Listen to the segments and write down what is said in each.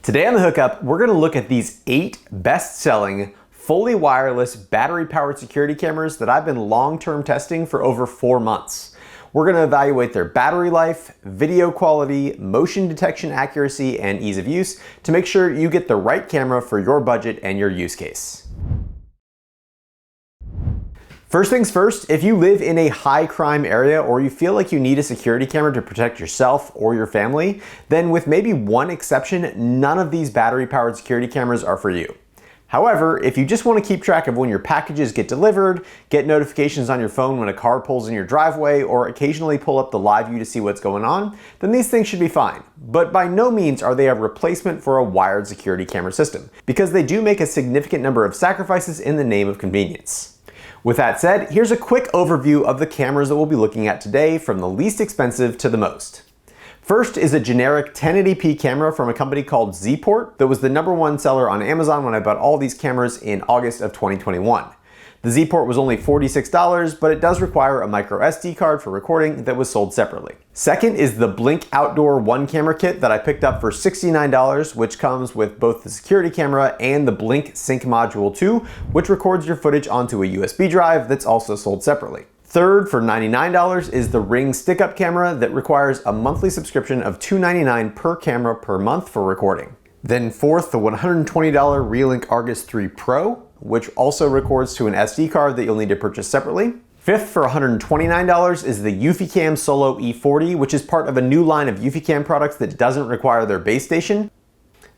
Today on The Hookup, we're going to look at these 8 best-selling, fully wireless, battery-powered security cameras that I've been long-term testing for over 4 months. We're going to evaluate their battery life, video quality, motion detection accuracy, and ease of use to make sure you get the right camera for your budget and your use case. First things first, if you live in a high crime area or you feel like you need a security camera to protect yourself or your family, then with maybe one exception, none of these battery-powered security cameras are for you. However, if you just want to keep track of when your packages get delivered, get notifications on your phone when a car pulls in your driveway, or occasionally pull up the live view to see what's going on, then these things should be fine. But by no means are they a replacement for a wired security camera system, because they do make a significant number of sacrifices in the name of convenience. With that said, here's a quick overview of the cameras that we'll be looking at today from the least expensive to the most. First is a generic 1080p camera from a company called Z-Port that was the #1 seller on Amazon when I bought all these cameras in August of 2021. The Z-Port was only $46, but it does require a micro SD card for recording that was sold separately. Second is the Blink Outdoor 1 camera kit that I picked up for $69, which comes with both the security camera and the Blink Sync Module 2, which records your footage onto a USB drive that's also sold separately. Third, for $99, is the Ring stick-up camera that requires a monthly subscription of $299 per camera per month for recording. Then fourth, the $120 Reolink Argus 3 Pro, which also records to an SD card that you'll need to purchase separately. Fifth, for $129, is the Eufy-Cam Solo E40, which is part of a new line of Eufy-Cam products that doesn't require their base station.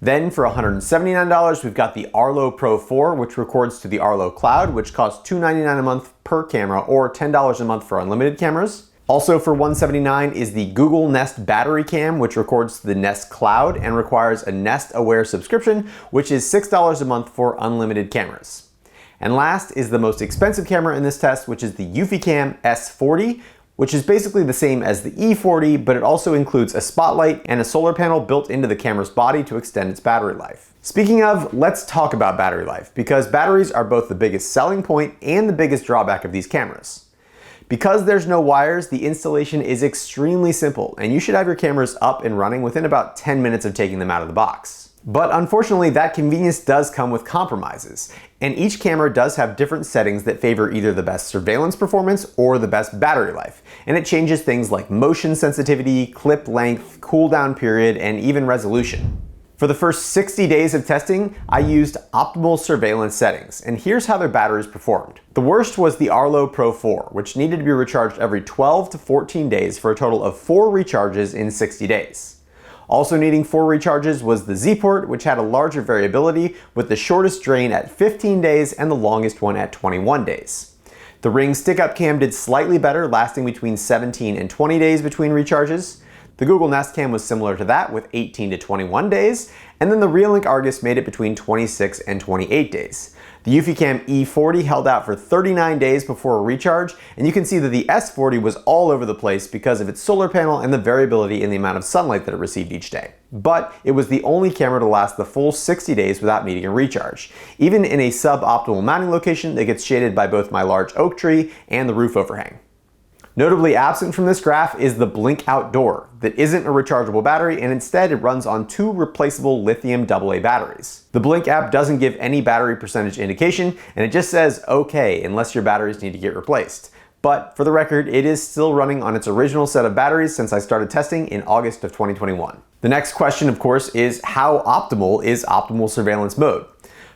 Then for $179, we've got the Arlo Pro 4, which records to the Arlo Cloud, which costs $299 a month per camera or $10 a month for unlimited cameras. Also for $179 is the Google Nest Battery Cam, which records to the Nest Cloud and requires a Nest Aware subscription, which is $6 a month for unlimited cameras. And last is the most expensive camera in this test, which is the Eufy-Cam S40, which is basically the same as the E40, but it also includes a spotlight and a solar panel built into the camera's body to extend its battery life. Speaking of, let's talk about battery life, because batteries are both the biggest selling point and the biggest drawback of these cameras. Because there's no wires, the installation is extremely simple, and you should have your cameras up and running within about 10 minutes of taking them out of the box. But unfortunately, that convenience does come with compromises, and each camera does have different settings that favor either the best surveillance performance or the best battery life, and it changes things like motion sensitivity, clip length, cooldown period, and even resolution. For the first 60 days of testing, I used optimal surveillance settings, and here's how their batteries performed. The worst was the Arlo Pro 4, which needed to be recharged every 12 to 14 days for a total of 4 recharges in 60 days. Also needing 4 recharges was the Z-Port, which had a larger variability, with the shortest drain at 15 days and the longest one at 21 days. The Ring stick-up cam did slightly better, lasting between 17 and 20 days between recharges. The Google Nest Cam was similar to that with 18 to 21 days, and then the Reolink Argus made it between 26 and 28 days. The Eufy-Cam E40 held out for 39 days before a recharge, and you can see that the S40 was all over the place because of its solar panel and the variability in the amount of sunlight that it received each day. But it was the only camera to last the full 60 days without needing a recharge, even in a suboptimal mounting location that gets shaded by both my large oak tree and the roof overhang. Notably absent from this graph is the Blink Outdoor that isn't a rechargeable battery, and instead it runs on 2 replaceable lithium AA batteries. The Blink app doesn't give any battery percentage indication, and it just says okay unless your batteries need to get replaced. But for the record, it is still running on its original set of batteries since I started testing in August of 2021. The next question, of course, is how optimal is optimal surveillance mode?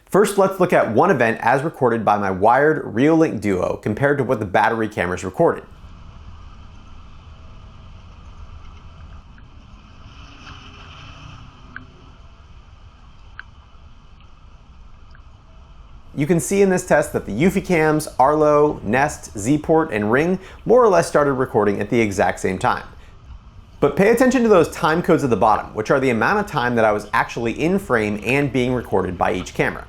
First, let's look at one event as recorded by my wired Reolink Duo compared to what the battery cameras recorded. You can see in this test that the Eufy-Cams, Arlo, Nest, Z-Port, and Ring more or less started recording at the exact same time. But pay attention to those time codes at the bottom, which are the amount of time that I was actually in frame and being recorded by each camera.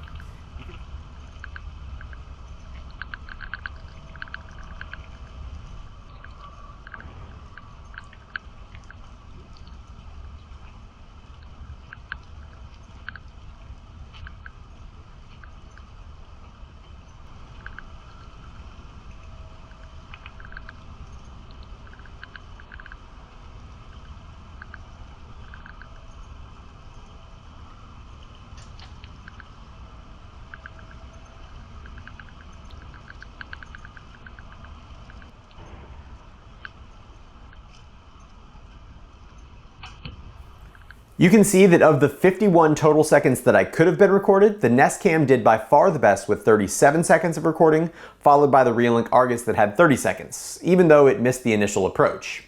You can see that of the 51 total seconds that I could have been recorded, the Nest Cam did by far the best with 37 seconds of recording, followed by the Reolink Argus that had 30 seconds, even though it missed the initial approach.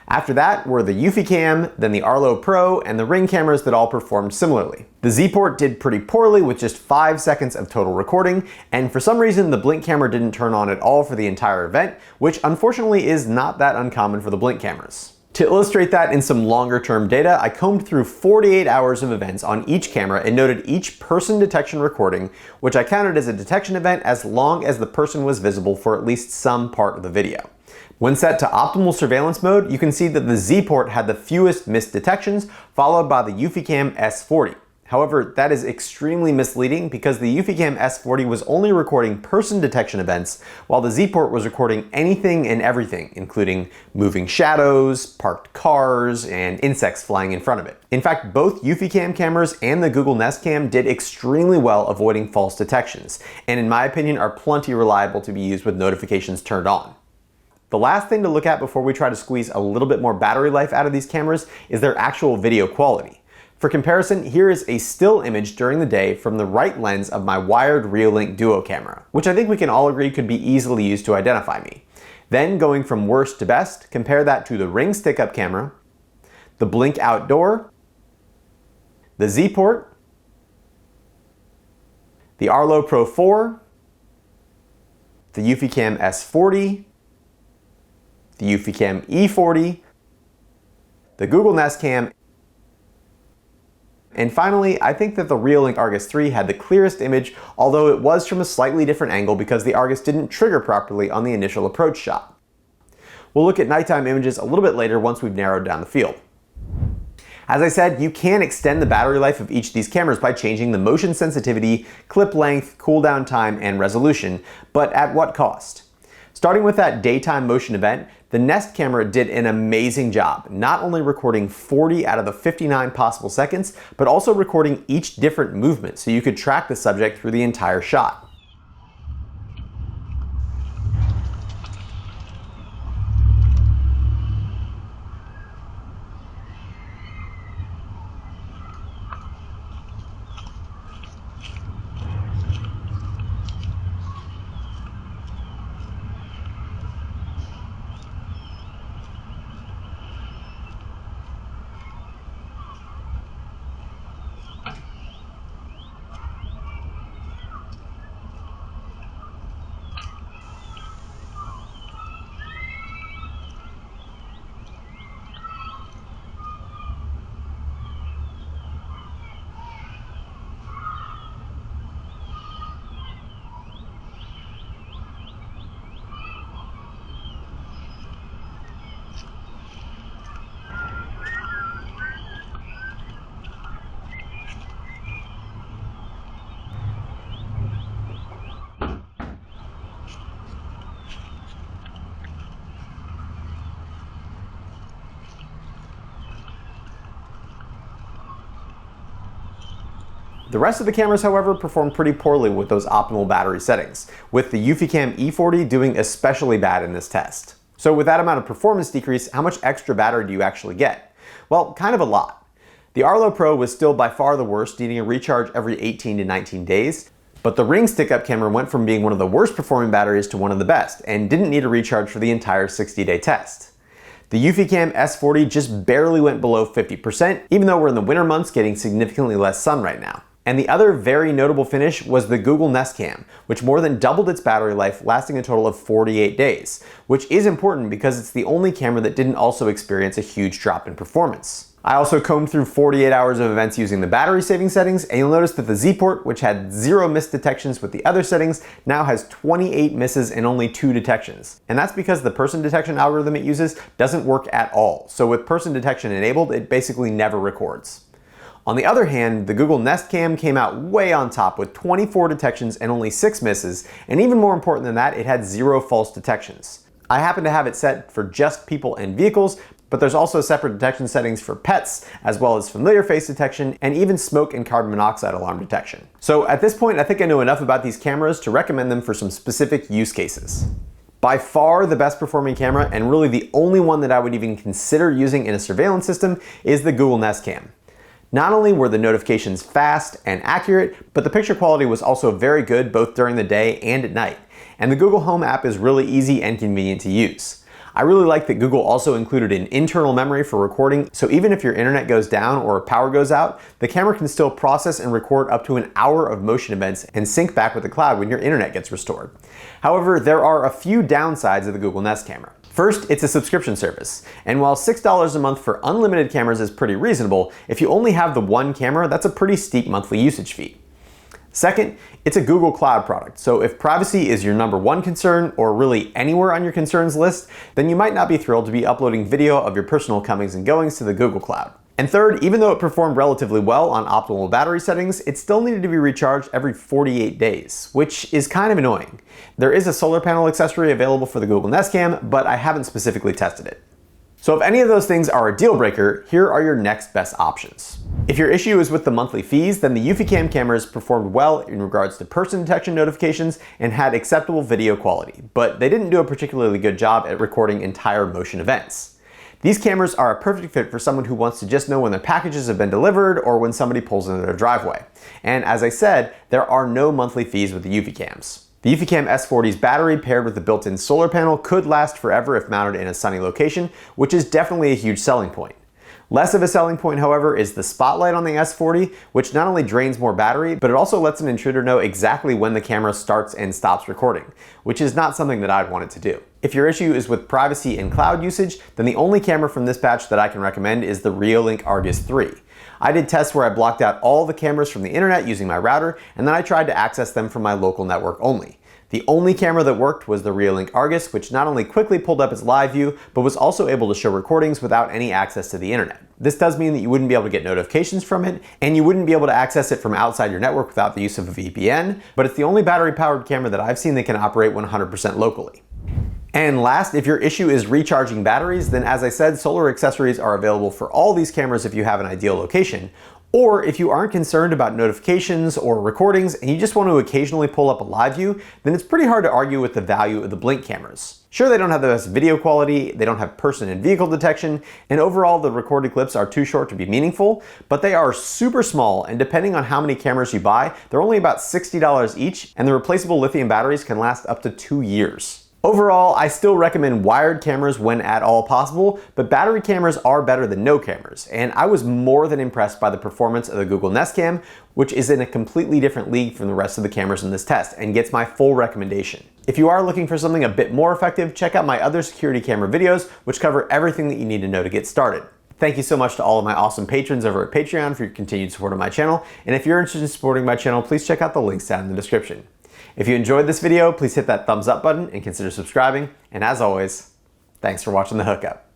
After that were the Eufy Cam, then the Arlo Pro, and the Ring cameras that all performed similarly. The Z-Port did pretty poorly with just 5 seconds of total recording, and for some reason the Blink camera didn't turn on at all for the entire event, which unfortunately is not that uncommon for the Blink cameras. To illustrate that in some longer term data, I combed through 48 hours of events on each camera and noted each person detection recording, which I counted as a detection event as long as the person was visible for at least some part of the video. When set to optimal surveillance mode, you can see that the Z-Port had the fewest missed detections, followed by the Eufy Cam S40. However, that is extremely misleading because the Eufy Cam S40 was only recording person detection events, while the Z-Port was recording anything and everything, including moving shadows, parked cars, and insects flying in front of it. In fact, both Eufy Cam cameras and the Google Nest Cam did extremely well avoiding false detections, and in my opinion are plenty reliable to be used with notifications turned on. The last thing to look at before we try to squeeze a little bit more battery life out of these cameras is their actual video quality. For comparison, here is a still image during the day from the right lens of my wired Reolink Duo camera, which I think we can all agree could be easily used to identify me. Then going from worst to best, compare that to the Ring stick-up camera, the Blink Outdoor, the Z-Port, the Arlo Pro 4, the Eufy Cam S40, the Eufy Cam E40, the Google Nest Cam, and finally, I think that the Reolink Argus 3 had the clearest image, although it was from a slightly different angle because the Argus didn't trigger properly on the initial approach shot. We'll look at nighttime images a little bit later once we've narrowed down the field. As I said, you can extend the battery life of each of these cameras by changing the motion sensitivity, clip length, cooldown time, and resolution, but at what cost? Starting with that daytime motion event, the Nest camera did an amazing job, not only recording 40 out of the 59 possible seconds, but also recording each different movement so you could track the subject through the entire shot. The rest of the cameras, however, performed pretty poorly with those optimal battery settings, with the Eufy Cam E40 doing especially bad in this test. So with that amount of performance decrease, how much extra battery do you actually get? Well, kind of a lot. The Arlo Pro was still by far the worst, needing a recharge every 18 to 19 days, but the Ring stick-up camera went from being one of the worst performing batteries to one of the best, and didn't need a recharge for the entire 60-day test. The Eufy Cam S40 just barely went below 50%, even though we're in the winter months getting significantly less sun right now. And the other very notable finish was the Google Nest Cam, which more than doubled its battery life, lasting a total of 48 days, which is important because it's the only camera that didn't also experience a huge drop in performance. I also combed through 48 hours of events using the battery saving settings, and you'll notice that the Z-Port, which had 0 missed detections with the other settings, now has 28 misses and only 2 detections. And that's because the person detection algorithm it uses doesn't work at all, so with person detection enabled, it basically never records. On the other hand, the Google Nest Cam came out way on top with 24 detections and only 6 misses, and even more important than that, it had 0 false detections. I happen to have it set for just people and vehicles, but there's also separate detection settings for pets, as well as familiar face detection, and even smoke and carbon monoxide alarm detection. So at this point, I think I know enough about these cameras to recommend them for some specific use cases. By far the best performing camera, and really the only one that I would even consider using in a surveillance system, is the Google Nest Cam. Not only were the notifications fast and accurate, but the picture quality was also very good both during the day and at night. And the Google Home app is really easy and convenient to use. I really like that Google also included an internal memory for recording, so even if your internet goes down or power goes out, the camera can still process and record up to an hour of motion events and sync back with the cloud when your internet gets restored. However, there are a few downsides of the Google Nest camera. First, it's a subscription service, and while $6 a month for unlimited cameras is pretty reasonable, if you only have the one camera, that's a pretty steep monthly usage fee. Second, it's a Google Cloud product, so if privacy is your number one concern, or really anywhere on your concerns list, then you might not be thrilled to be uploading video of your personal comings and goings to the Google Cloud. And third, even though it performed relatively well on optimal battery settings, it still needed to be recharged every 48 days, which is kind of annoying. There is a solar panel accessory available for the Google Nest Cam, but I haven't specifically tested it. So if any of those things are a deal breaker, here are your next best options. If your issue is with the monthly fees, then the Eufy Cam cameras performed well in regards to person detection notifications and had acceptable video quality, but they didn't do a particularly good job at recording entire motion events. These cameras are a perfect fit for someone who wants to just know when their packages have been delivered or when somebody pulls into their driveway. And as I said, there are no monthly fees with the Eufy Cams. The Eufy Cam S40's battery paired with the built-in solar panel could last forever if mounted in a sunny location, which is definitely a huge selling point. Less of a selling point, however, is the spotlight on the S40, which not only drains more battery, but it also lets an intruder know exactly when the camera starts and stops recording, which is not something that I'd want it to do. If your issue is with privacy and cloud usage, then the only camera from this batch that I can recommend is the Reolink Argus 3. I did tests where I blocked out all the cameras from the internet using my router, and then I tried to access them from my local network only. The only camera that worked was the Reolink Argus, which not only quickly pulled up its live view, but was also able to show recordings without any access to the internet. This does mean that you wouldn't be able to get notifications from it, and you wouldn't be able to access it from outside your network without the use of a VPN, but it's the only battery-powered camera that I've seen that can operate 100% locally. And last, if your issue is recharging batteries, then as I said, solar accessories are available for all these cameras if you have an ideal location. Or if you aren't concerned about notifications or recordings and you just want to occasionally pull up a live view, then it's pretty hard to argue with the value of the Blink cameras. Sure, they don't have the best video quality, they don't have person and vehicle detection, and overall the recorded clips are too short to be meaningful, but they are super small, and depending on how many cameras you buy, they're only about $60 each, and the replaceable lithium batteries can last up to 2 years. Overall, I still recommend wired cameras when at all possible, but battery cameras are better than no cameras, and I was more than impressed by the performance of the Google Nest Cam, which is in a completely different league from the rest of the cameras in this test and gets my full recommendation. If you are looking for something a bit more effective, check out my other security camera videos, which cover everything that you need to know to get started. Thank you so much to all of my awesome patrons over at Patreon for your continued support of my channel, and if you're interested in supporting my channel, please check out the links down in the description. If you enjoyed this video, please hit that thumbs up button and consider subscribing. And as always, thanks for watching The Hookup.